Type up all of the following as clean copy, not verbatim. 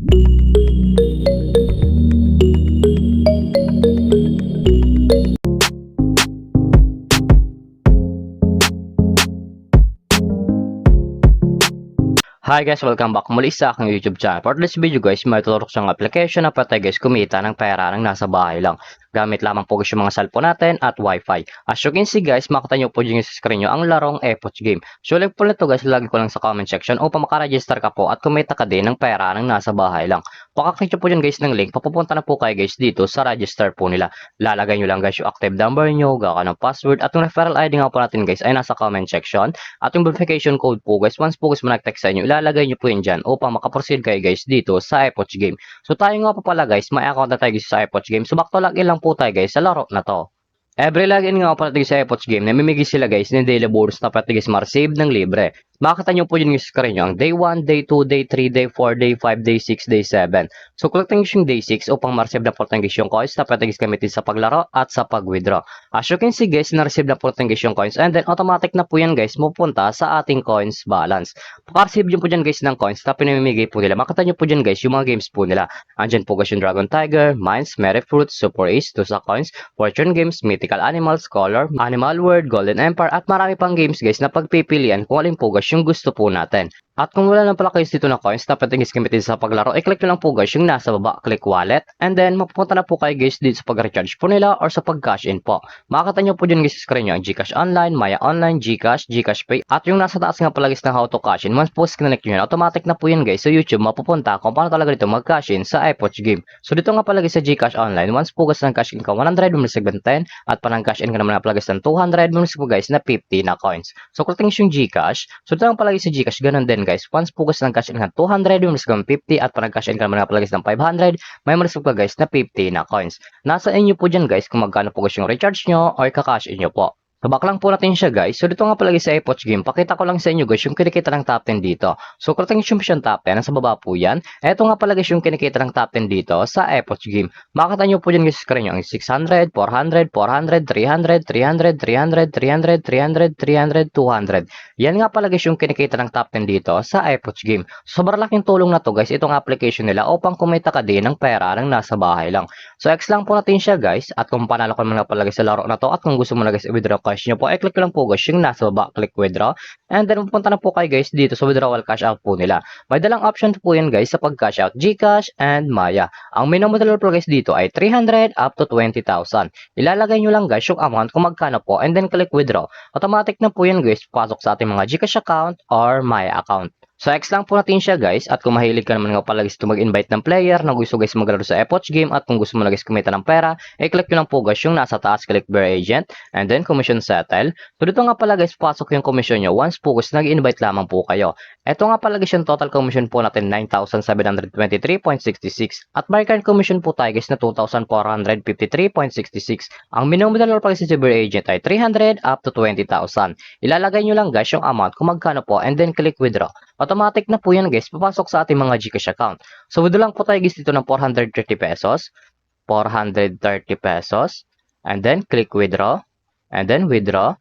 Hi guys, welcome back muli sa aking YouTube channel. For this video guys, may tuturo siyang application na pwede guys kumita ng pera ng nasa bahay lang. Gamit lamang po guys yung mga cellphone natin at wifi. As you can see guys, makita nyo po dyan sa screen nyo ang larong Epoch Game. So link po nito guys, lagi ko lang sa comment section upang makaregister ka po at kumita ka din ng pera ng nasa bahay lang. Pakaklik nyo po dyan guys ng link, papupunta na po kayo guys dito sa register po nila. Lalagay nyo lang guys yung active number nyo, gawa ng password at yung referral ID nga po natin guys ay nasa comment section. At yung verification code po guys, once po guys manag-text sa inyo, ilalagay nyo po yun dyan upang makaproceed kayo guys dito sa Epoch Game. So tayo nga po pala guys, may account na tayo guys sa Epoch Game. So back to login lang po tayo guys sa laro na to. Every login nga po natin sa Epoch Game, namimigay sila guys ng daily bonus na pwede guys ma-receive ng libre. Makita nyo po yun yung screen nyo, ang day 1, day 2, day 3, day 4, day 5, day 6, day 7. So click nyo yung day 6 upang ma-receive na po natin guys yung coins na pwede guys gamitin sa paglaro at sa pag-withdraw. As you can see guys, na-receive na po natin guys yung coins and then automatic na po yan guys mapunta sa ating coins balance. Paka-receive nyo po dyan guys ng coins na pinamimigay po nila. Makita nyo po dyan guys yung mga games po nila. Andyan po guys yung Dragon Tiger, Mines, Merry Fruits, Super Ace, Tusa Coins, Fortune Games, Mythical Animals, Color, Animal World, Golden Empire at marami pang games guys na pagpipilian kung alin po guys yung gusto po natin. At kung wala lang pala kayo dito na coins na pwede guys gamitin sa paglaro, i-click nyo lang po guys yung nasa baba, click wallet, and then mapupunta na po kayo guys dito sa pag-recharge po nila or sa pag-cash in po. Makakita nyo po dyan guys sa screen nyo, Gcash Online, Maya Online, Gcash, Gcash Pay, at yung nasa taas nga pala guys ng how to cash in. Once po connect nyo yan, automatic na po yan guys sa YouTube mapupunta kung paano talaga dito mag-cash in sa Epoch Game. So dito nga pala guys sa Gcash Online, once po guys ng cash in ka 100, bumalik 10, at panang cash in ka naman na pala guys ng 200, bumalik po guys na 50 na coins. So click nyo yung Gcash, so dito nga pala guys sa Gcash, ganun din guys. Once po guys ng cash in ka 200, may marisip ka 50 at parang cash in ka naman na pala guys ng 500, may marisip ka guys na 50 na coins. Nasa inyo po dyan guys kung magkano po guys yung recharge nyo or kakash in nyo po. So back lang po natin siya guys. So dito nga pala guys sa Epoch Game, pakita ko lang sa inyo guys yung kinikita ng top 10 dito. So kung tingin yung top 10, nasa baba po yan. Eto nga pala guys yung kinikita ng top 10 dito sa Epoch Game. Makita nyo po dyan guys sa screen nyo, ang 600, 400, 400, 300, 300, 300, 300, 300, 300, 200. Yan nga pala guys yung kinikita ng top 10 dito sa Epoch Game. Sobrang laking tulong na to guys, itong application nila upang kumita ka din ng pera ng nasa bahay lang. So X lang po natin siya guys, at kung panalo ka naman pala guys sa laro na to, at kung gusto mo na guys i-withdraw cash nyo po, i-click lang po guys yung nasa baba, click withdraw, and then pupunta na po kayo guys dito sa withdrawal cash out po nila. May dalang option po yan guys sa pag cash out, Gcash and Maya. Ang minimum withdrawal po guys dito ay 300 up to 20,000. Ilalagay nyo lang guys yung amount kung magkano po and then click withdraw. Automatic na po yan guys pasok sa ating mga Gcash account or Maya account. So X lang po natin siya guys, at kung mahilig ka naman nga pala guys mag-invite ng player na gusto guys maglaro sa Epoch Game, at kung gusto mo na guys kumita ng pera, i-click nyo lang po guys yung nasa taas, click Bear Agent and then Commission Settle. So dito nga pala guys pasok yung commission nyo once po guys nag-invite lamang po kayo. Ito nga pala guys yung total commission po natin 9,723.66 at market commission po tayo guys na 2,453.66. Ang minimum withdrawal pa guys sa Bear Agent ay 300 up to 20,000. Ilalagay nyo lang guys yung amount kung magkano po and then click withdraw. Automatic na po yan guys, papasok sa ating mga Gcash account. So withdraw lang po tayo guys dito ng 430 pesos, 430 pesos, and then click withdraw, and then withdraw.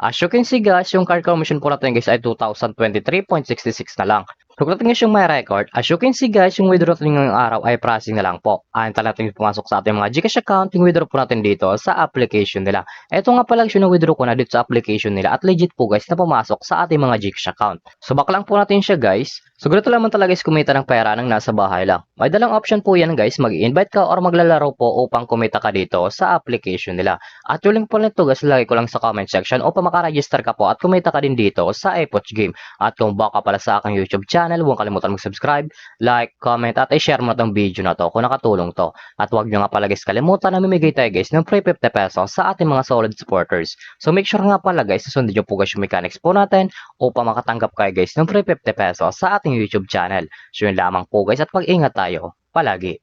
As you can see guys, yung card commission po natin guys ay 2,023.66 na lang. So kung natin yung my record, as you can see guys, yung withdraw natin ngayong araw ay processing na lang po. Ayan talaga natin pumasok sa ating mga Gcash account, yung withdraw po natin dito sa application nila. Ito nga pala yung withdraw ko na dito sa application nila at legit po guys na pumasok sa ating mga Gcash account. So back lang po natin siya guys. So ganito naman talaga guys kumita ng pera ng nasa bahay lang. May dalang option po yan guys, mag-invite ka or maglalaro po upang kumita ka dito sa application nila. At yung link po nito guys, lagay ko lang sa comment section upang makaregister ka po at kumita ka din dito sa Epoch Game. At kung baka pala sa aking YouTube channel, huwag kalimutan mag-subscribe, like, comment, at i-share mo na itong video na to kung nakatulong to. At huwag nyo nga pala guys kalimutan na mamimigay tayo guys ng free 50 pesos sa ating mga solid supporters. So make sure nga pala guys, susundin nyo po guys yung mechanics po natin upang makatanggap kayo guys ng free 50 pesos sa ating YouTube channel. So yun lamang po guys, at pag-ingat tayo palagi.